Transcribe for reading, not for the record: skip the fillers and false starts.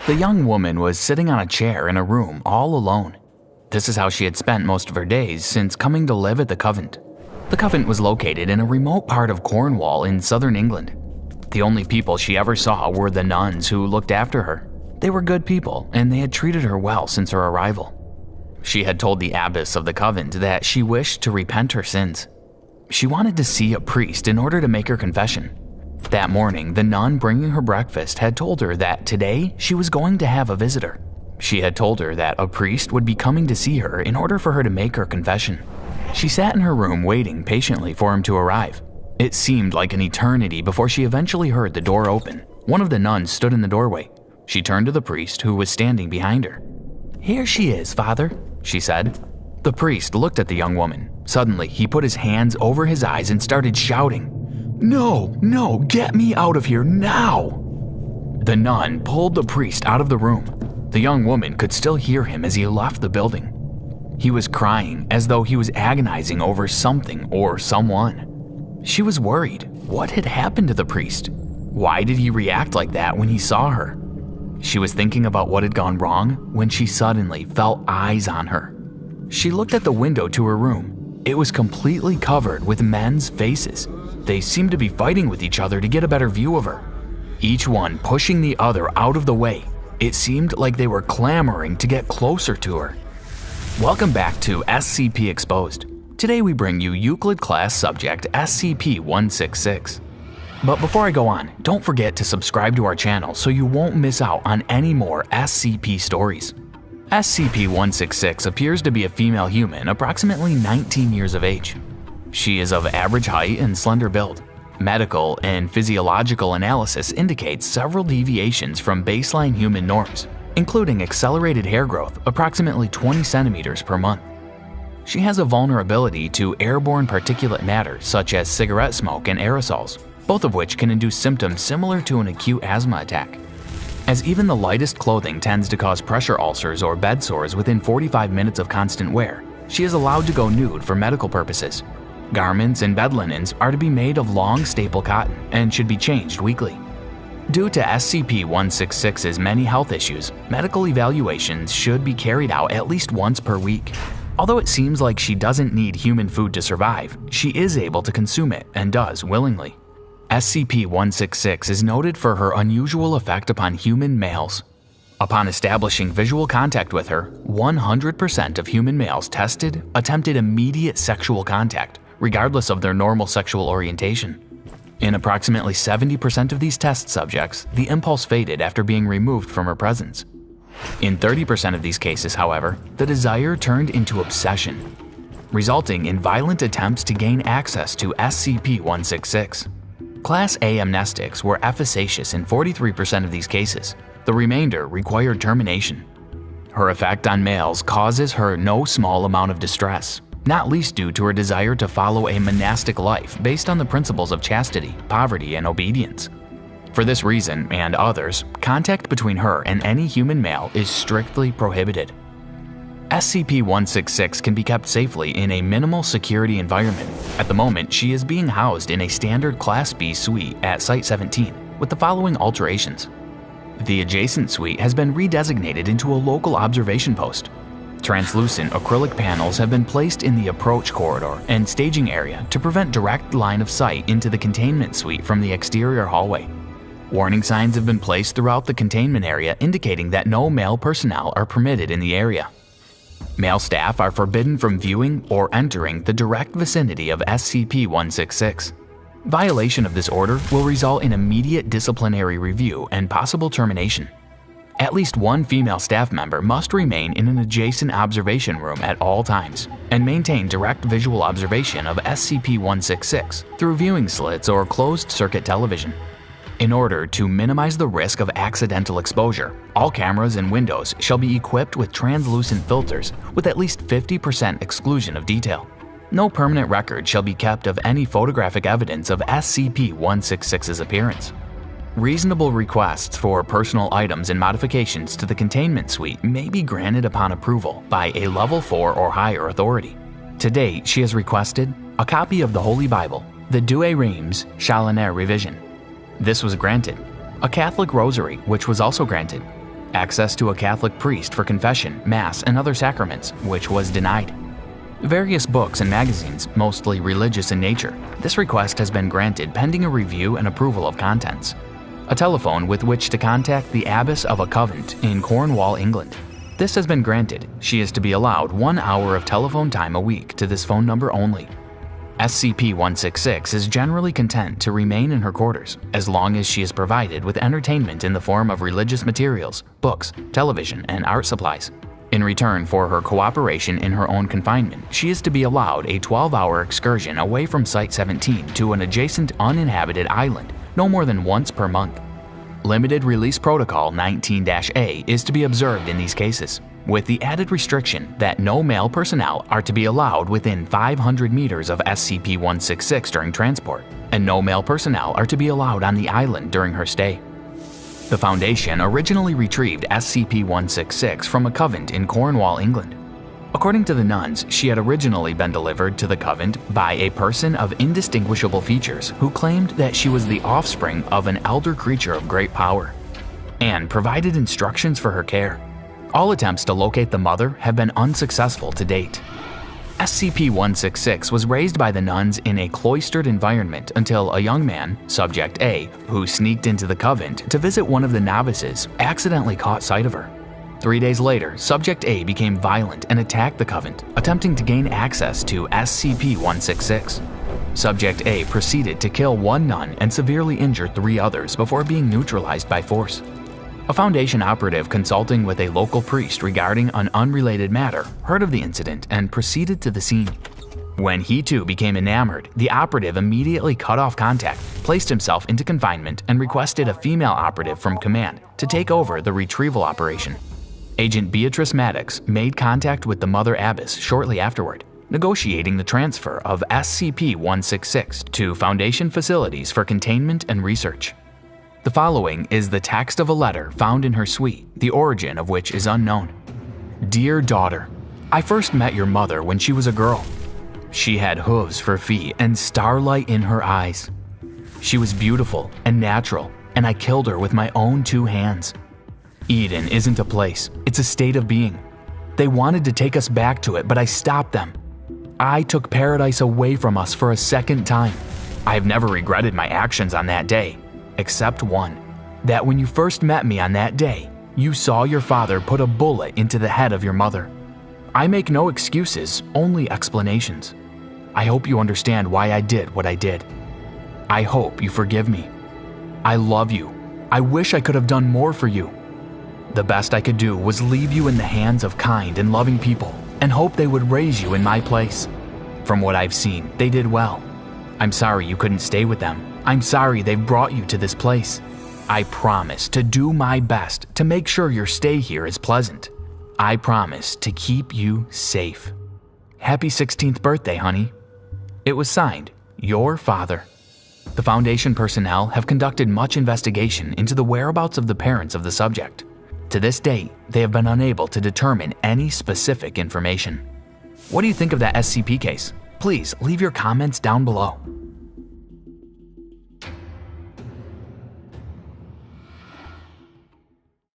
The young woman was sitting on a chair in a room all alone. This is how she had spent most of her days since coming to live at the convent. The convent was located in a remote part of Cornwall in southern England. The only people she ever saw were the nuns who looked after her. They were good people, and they had treated her well since her arrival. She had told the abbess of the convent that she wished to repent her sins. She wanted to see a priest in order to make her confession. That morning, the nun bringing her breakfast had told her that today she was going to have a visitor. She had told her that a priest would be coming to see her in order for her to make her confession. She sat in her room waiting patiently for him to arrive. It seemed like an eternity before she eventually heard the door open. One of the nuns stood in the doorway. She turned to the priest who was standing behind her. "Here she is, Father," she said. The priest looked at the young woman. Suddenly, he put his hands over his eyes and started shouting, No, get me out of here now!" The nun pulled the priest out of the room. The young woman could still hear him as he left the building. He was crying as though he was agonizing over something or someone. She was worried. What had happened to the priest? Why did he react like that when he saw her? She was thinking about what had gone wrong when she suddenly felt eyes on her. She looked at the window to her room. It was completely covered with men's faces. They seemed to be fighting with each other to get a better view of her, each one pushing the other out of the way. It seemed like they were clamoring to get closer to her. Welcome back to SCP Exposed. Today we bring you Euclid class subject SCP-166. But before I go on, don't forget to subscribe to our channel so you won't miss out on any more SCP stories. SCP-166 appears to be a female human approximately 19 years of age. She is of average height and slender build. Medical and physiological analysis indicates several deviations from baseline human norms, including accelerated hair growth approximately 20 centimeters per month. She has a vulnerability to airborne particulate matter such as cigarette smoke and aerosols, both of which can induce symptoms similar to an acute asthma attack. As even the lightest clothing tends to cause pressure ulcers or bed sores within 45 minutes of constant wear, she is allowed to go nude for medical purposes. Garments and bed linens are to be made of long staple cotton and should be changed weekly. Due to SCP-166's many health issues, medical evaluations should be carried out at least once per week. Although it seems like she doesn't need human food to survive, she is able to consume it and does willingly. SCP-166 is noted for her unusual effect upon human males. Upon establishing visual contact with her, 100% of human males tested attempted immediate sexual contact, regardless of their normal sexual orientation. In approximately 70% of these test subjects, the impulse faded after being removed from her presence. In 30% of these cases, however, the desire turned into obsession, resulting in violent attempts to gain access to SCP-166. Class A amnestics were efficacious in 43% of these cases. The remainder required termination. Her effect on males causes her no small amount of distress, not least due to her desire to follow a monastic life based on the principles of chastity, poverty, and obedience. For this reason, and others, contact between her and any human male is strictly prohibited. SCP-166 can be kept safely in a minimal security environment. At the moment, she is being housed in a standard Class B suite at Site-17 with the following alterations. The adjacent suite has been redesignated into a local observation post. Translucent acrylic panels have been placed in the approach corridor and staging area to prevent direct line of sight into the containment suite from the exterior hallway. Warning signs have been placed throughout the containment area indicating that no male personnel are permitted in the area. Male staff are forbidden from viewing or entering the direct vicinity of SCP-166. Violation of this order will result in immediate disciplinary review and possible termination. At least one female staff member must remain in an adjacent observation room at all times and maintain direct visual observation of SCP-166 through viewing slits or closed-circuit television. In order to minimize the risk of accidental exposure, all cameras and windows shall be equipped with translucent filters with at least 50% exclusion of detail. No permanent record shall be kept of any photographic evidence of SCP-166's appearance. Reasonable requests for personal items and modifications to the containment suite may be granted upon approval by a Level 4 or higher authority. To date, she has requested a copy of the Holy Bible, the Douay Reims Challoner revision. This was granted. A Catholic rosary, which was also granted. access to a Catholic priest for confession, mass, and other sacraments, which was denied. Various books and magazines, mostly religious in nature. This request has been granted pending a review and approval of contents. A telephone with which to contact the abbess of a convent in Cornwall, England. This has been granted. She is to be allowed 1 hour of telephone time a week to this phone number only. SCP-166 is generally content to remain in her quarters as long as she is provided with entertainment in the form of religious materials, books, television, and art supplies. In return for her cooperation in her own confinement, she is to be allowed a 12-hour excursion away from Site-17 to an adjacent uninhabited island no more than once per month. Limited Release Protocol 19-A is to be observed in these cases, with the added restriction that no male personnel are to be allowed within 500 meters of SCP-166 during transport, and no male personnel are to be allowed on the island during her stay. The Foundation originally retrieved SCP-166 from a convent in Cornwall, England. According to the nuns, she had originally been delivered to the convent by a person of indistinguishable features who claimed that she was the offspring of an elder creature of great power, and provided instructions for her care. All attempts to locate the mother have been unsuccessful to date. SCP-166 was raised by the nuns in a cloistered environment until a young man, Subject A, who sneaked into the convent to visit one of the novices, accidentally caught sight of her. 3 days later, Subject A became violent and attacked the convent, attempting to gain access to SCP-166. Subject A proceeded to kill one nun and severely injure 3 others before being neutralized by force. A Foundation operative consulting with a local priest regarding an unrelated matter heard of the incident and proceeded to the scene. When he too became enamored, the operative immediately cut off contact, placed himself into confinement, and requested a female operative from command to take over the retrieval operation. Agent Beatrice Maddox made contact with the Mother Abbess shortly afterward, negotiating the transfer of SCP-166 to Foundation facilities for containment and research. The following is the text of a letter found in her suite, the origin of which is unknown. Dear daughter, I first met your mother when she was a girl. She had hooves for feet and starlight in her eyes. She was beautiful and natural, and I killed her with my own 2 hands. Eden isn't a place, it's a state of being. They wanted to take us back to it, but I stopped them. I took paradise away from us for a second time. I have never regretted my actions on that day, except one, that when you first met me on that day, you saw your father put a bullet into the head of your mother. I make no excuses, only explanations. I hope you understand why I did what I did. I hope you forgive me. I love you. I wish I could have done more for you. The best I could do was leave you in the hands of kind and loving people and hope they would raise you in my place. From what I've seen, they did well. I'm sorry you couldn't stay with them. I'm sorry they've brought you to this place. I promise to do my best to make sure your stay here is pleasant. I promise to keep you safe. Happy 16th birthday, honey. It was signed, Your Father. The Foundation personnel have conducted much investigation into the whereabouts of the parents of the subject. To this date, they have been unable to determine any specific information. What do you think of that SCP case? Please leave your comments down below.